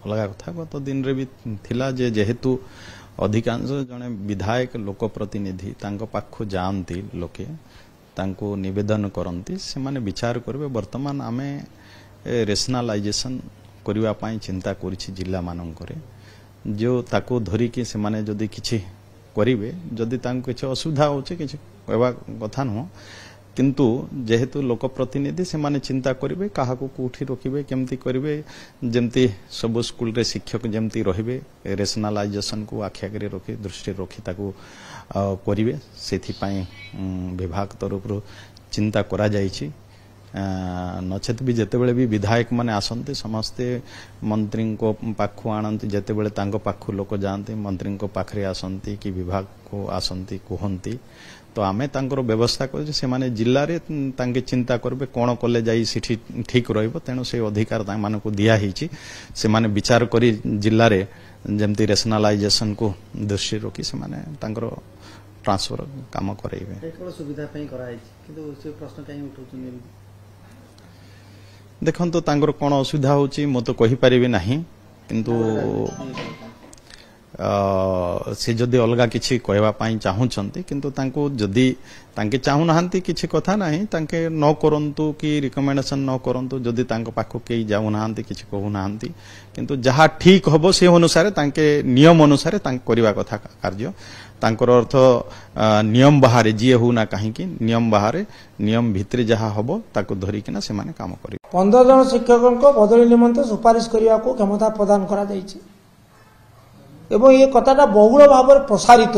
अलग कथा गत दिन रे भी थिला जे जेहेतु अधिकांश जने विधायक लोक प्रतिनिधि तांको पाखु जानती लोके तांको निवेदन करती से माने विचार करबे। वर्तमान आमे रेशनलाइजेशन करबा पई चिंता करिछि जिल्ला मानकरे जो ताको धरि कि से माने जदी किछि करिवे जदी तांको किछि असुविधा होचे किछि कहबा कथा न किंतु जेहेतु लोक प्रतिनिधि से माने चिंता करिवे काहा को कोठी रोकिबे केमती करिवे जेमती सब स्कूल रे शिक्षक जेमती रहिबे रेशनलाइजेशन को आख्या करे रखी दृष्टि रखी ताको करिवे सेथि पई विभाग तरफ चिंता करा जायछि। नचेत भी जेतेबेले भी विधायक माने आसंते समस्ते मंत्री को पाखु आनंती जेतेबेले तांको पाखु लोक जानते मंत्री को पाखरे आसंती कि विभाग को आसंती कहंती तो आमे तांकर व्यवस्था कर से माने जिल्ला रे तांके चिंता करबे कोन कले जाई सिठी ठीक रहइबो तेनो से अधिकार ता माने को दिया हिची से माने विचार करी जिल्ला रे जेमती रेशनलाइजेशन को दृष्टि रखी से माने तांकर ट्रांसफर काम करइबे एकलो सुविधा पई कराई किंतु से प्रश्न काई उठौछन देखन तो तांकर कोन असुविधा होची म तो कहि परिबे नाही किंतु से जदि अलगा किछि कहबा पई चाहुचंती किंतु तांको जदि तांके चाहु नाहंती किछि कथा नाही तांके न करंतु कि रिकमेंडेशन न करंतु जदि तांको पाखो के जाउ नाहंती किछि कहु नाहंती किंतु जहा ठीक हबो से अनुसार तांके नियम अनुसार तांक करबा कथा कार्य तांकर अर्थ नियम बाहर जिए हो ना कहीं कि नियम बाहर नियम भितरे जहा हबो ताको धरि किना से माने काम करि 15 जन शिक्षकों को बदली निमंत्रण सुपारिश करिया को क्षमता प्रदान करा जायछि एवं ये कथाटा बहुल भाव में प्रसारित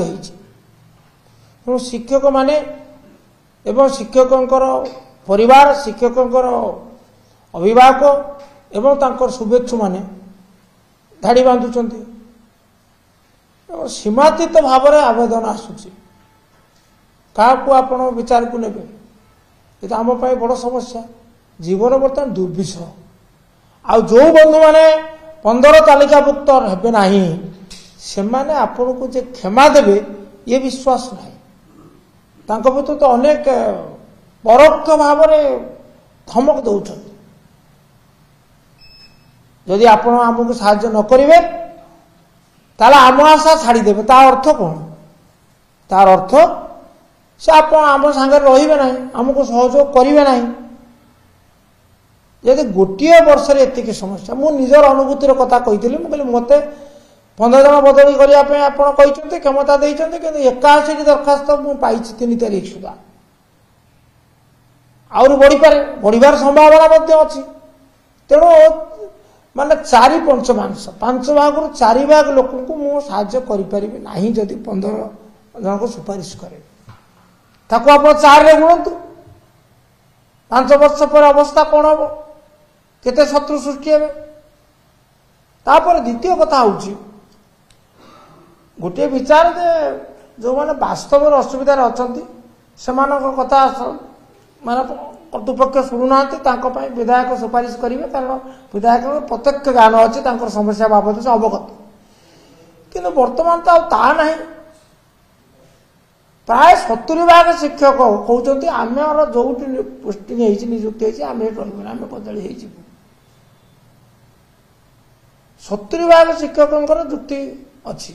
हो शिक्षक माने एवं शिक्षकों परिवार शिक्षकों अभिभावक एवं तांकर शुभेच्छु माने धाड़ी बांधुचंती सीमातीत भाव में आवेदन आसुची क्या आपण विचार को नेबे ये आम बड़ समस्या जीवन बर्तमान दुर्विषह आ जो बंधु माने 15 तालिकाभुक्त हेबे नाही से माने आपण को जे क्षमा देवे ये विश्वास नहीं तांको भीतर तो अनेक परोक्ष भाव में धमक दौरान जदि आपण आमको साहाय्य न करेंगे ताला आम आशा छाड़देवे तार अर्थ कौन तार अर्थ से आप आम सागर रहिबे नहीं आमको सहयोग करेंगे नहीं यदि गोटे वर्ष एतिक समस्या मु निजर अनुभूतिर कथा कही मुझे मत 15 जन बदली करने आप क्षमता देते कि 81 दरखास्त मुझे 3 तारीख सुधा आउरी बढ़ी पारे बढ़िबार संभावना अच्छी तेणु माने 4/5 5 भाग 4 भाग लोक को मु साहाय्य करि नाही जदि 15 जन को सुपारिश करे ताको आप 4 रे गुणतु 5 वर्ष पर अवस्था कौन हम केते शत्रु सृष्टि हे तापर द्वितीय कथा होची गोटे विचार जे जो माने वास्तव में असुविधा अछंती सेमानक कथा माने कर्तृपक्ष शुणुना विधायक सुपारिश करेंगे कारण विधायक प्रत्यक्ष ज्ञान अच्छी समस्या बाबद से अवगत किंतु वर्तमान तो ता नहीं प्राय 70 भाग शिक्षक कहते आम जो पोस्टिंग नियुक्ति आम रही बदली 70 भाग शिक्षकों जुक्ति अच्छी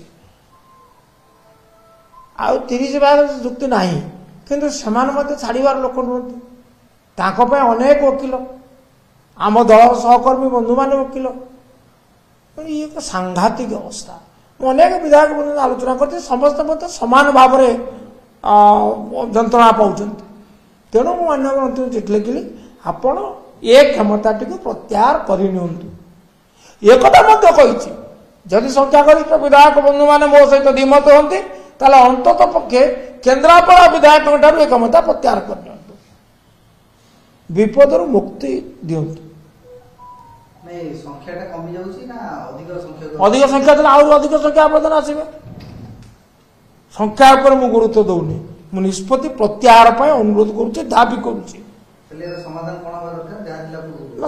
आउ 30 भाग जुक्ति नहीं किंतु से छाड़बार लोक नुहति तांको अनेक वकिल आम दल सहकर्मी बंधु मान वकिल ये एक सांघातिक अवस्था अनेक विधायक बंधु आलोचना करते समस्त समान भाव में जंत्रणा पाँच तेणु मुझे चिठी लिखिली आपण ये क्षमता टी प्रत्याहार करनी एक कही जदि संख्यागरिष्ठ विधायक बंधु मैंने मो सहित द्विमत होती अंतत पक्षे केन्द्रापड़ा विधायक ये क्षमता प्रत्याहार कर विपदर मुक्ति दिंतु अधिक संख्या अधिक संख्या आवेदन आसवे संख्या पर मु गुरुत्व दौनी मु निष्पत्ति प्रत्याहार पर अनुरोध करुच्ची दाबी करुच्ची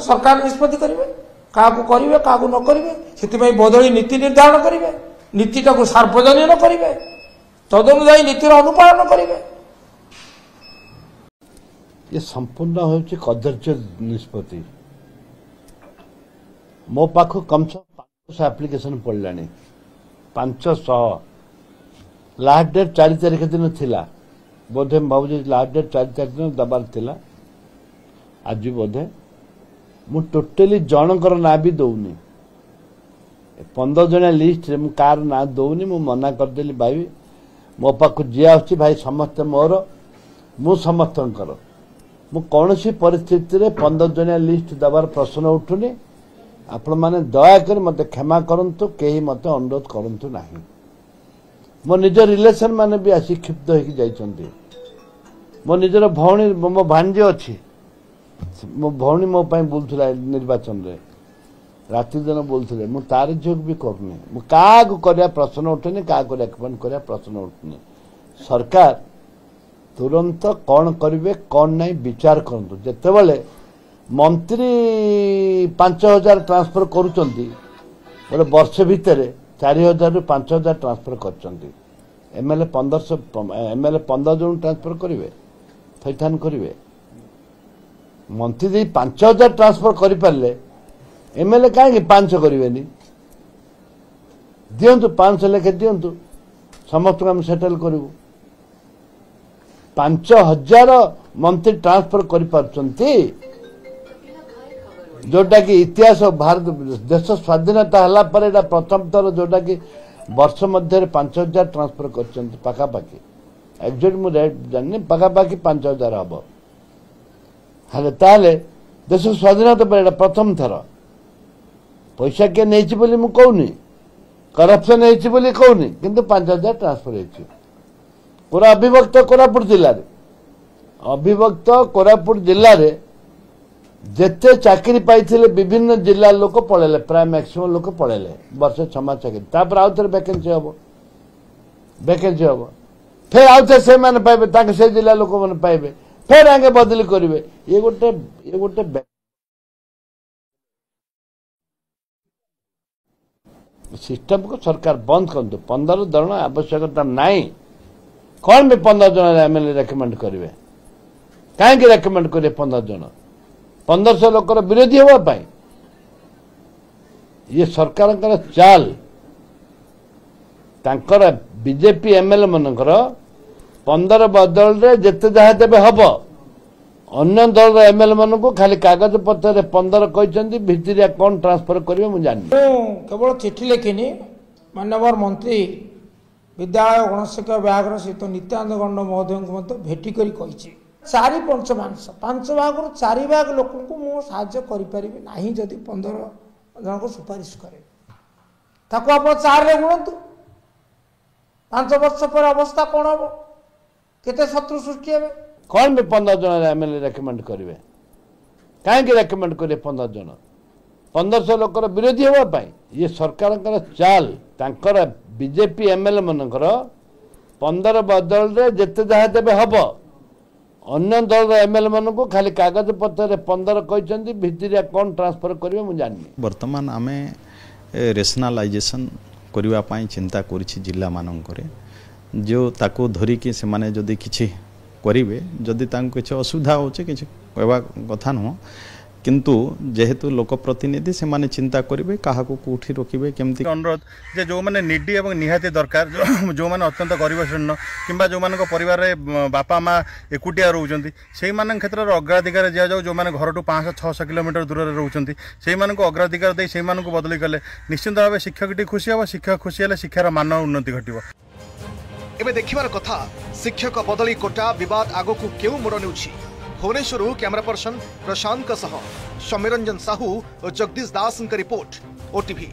सरकार निष्पत्ति करेंगे क्या करेंगे क्या न करेंगे से बदली नीति निर्धारण करेंगे नीतिटा को सार्वजनीन करेंगे तदनुजाई नीतिर अनुपालन करेंगे ये संपूर्ण होची कदर्य निष्पत्ति मो पाख कम से आप्लिकेशन पड़लानी 500 लास्ट डेट 4 तारिख दिन थिला बोधे भावुँ लास्ट डेट 4 तारिख दिन दबार थिला आज बोधे मु टोटली जनकर ना भी दौनी 15 जन लिस्ट रे मु कार ना दौनी मु मना करदेली भाई मो पाक जी आछी भाई समस्त मोर मु समस्तकर मु कौन सी परिस्थिति रे 15 जन लिस्ट दबार प्रश्न उठुनी आपण माने दयाकर मते क्षमा करंतु केही मते अनुरोध करंतु नाही मो निज रिलेशन माने भी आसी क्षिप्त होकी जाइछंती मो निजर भौणी मो भांजे अछि मो भौणी मो पई बोलथुला निर्वाचन रे राति दिन बोलथुले मु तार जोग भी करनी मु काग करिया प्रश्न उठनी काग रेकमेंड करिया प्रश्न उठनी सरकार तुरंत कौन करिवे कौन नहीं विचार करंतु जते बेले मंत्री 5000 ट्रांसफर करूचंती बोले वर्ष भितर 4000 रु 5000 ट्रांसफर करचंती एमएलए 15 जन ट्रांसफर करिवे थैथान करिवे मंत्री दे 5000 ट्रांसफर करि परले एमएलए काहे 500 करिवेनी दियंतु 500 लेखे दियंतु समस्त हम सेटल करिवु 5000 मंत्री ट्रांसफर करि परचंती जोटा कि इतिहास भारत देश स्वाधीनता हला पर एटा प्रथम थर जोटा कि वर्ष मध्य 5000 ट्रांसफर करचंती पाखापाखि एक्जेक्ट मु रेट जाननी पाखापाखि 5000 हबो हाले ताले देश स्वाधीनता पर एटा प्रथम थर पैसा के नहीं बोली मु कहूनी करप्शन है बोली कहूनी किंतु 5000 ट्रांसफर है पूरा अविभक्त कोरापुट जिले में अविभक्त कोरापुट जिले में जेते चाकरी पाइथिले विभिन्न जिला लोक पळेले प्राय मैक्सिमम लोक पळेले वर्ष 6 मास चाकरी तापर आउ थे वैकेंसी हबो फिर आउ थे से माने पाइबे ताके से जिला लोक माने पाइबे फिर आगे बदली करिवे ये गोटे सिस्टम को सरकार बंद कर दो 15 जन आवश्यकता नहीं कौन भी 15 जन एमएलए रेकमेंड करेंगे कहीं रेकमेंड करेंगे 15 जन 1500 लोकर विरोधी हवा पाई ये सरकार चाल तांकर बीजेपी एमएलए मनकर 15 बदल रे जेते जहाँ देवे हम अन्य दल एमएलए मान को खाली कागज पत्र 15 कहते भितरिया कौन ट्रांसफर करेंगे मुझे जानी केवल चिठी लिखिनी माननीय मंत्री विद्यालय गणशिक्षा विभाग सहित नित्यानंद गंड महोदय को भेटी करी कही 4/5 मांस 5 भाग 4 भाग लोक को साहाय्य करें ना जदि 15 जन को सुपारिश करे ताको आप 4 रे गुणतु 5 वर्ष पर अवस्था कौन हम केते शत्रु सृष्टि हे कौन भी 15 जन एमएलए रेकमेंड करेंगे कहीं रेकमेंड करेंगे 15 जन 1500 लोकर विरोधी हवा पाई ये सरकार चाल तांकर बीजेपी एमएलए मनकर 15 बदल रे जेते जहाँ देवे हम अन्य दल एमएलए मान को खाली कागज पत्र 15 कहते भितरिया कौन ट्रांसफर करेंगे मुझे जानी वर्तमान आमे रेशनालाइजेशन करबा पई चिंता करिछि जिल्ला मानकरे जो ताको धरिकी से माने जदि किछि करिवे जदि तांको किछि असुविधा होचे किछि कहबा कथा न किंतु जेहेतु लोक प्रतिनिधि से माने चिंता करेंगे क्या कौटी रोकवे केमती अनुरोध जे जो माने निडी एवं निहाती दरकार जो माने अत्यंत गरीब श्रेणी किंबा जो मानक परिवार बापा माँ एकुटिया रोचंती से क्षेत्र में अग्राधिकार दिया जाऊ जो माने घर 500-600 किलोमीटर दूर में रोचंती से अग्राधिकार दे से बदली कले निश्चित भाव शिक्षक खुशी हे शिक्षक खुशी है शिक्षार मान उन्नति घटव एबे देखिबार कथा शिक्षक बदली कोटा विवाद आगो को केउ मोड़ नेउछि भुवनेश्वर कैमरा पर्सन प्रशांत समीरंजन साहू और जगदीश दास रिपोर्ट ओटीवी।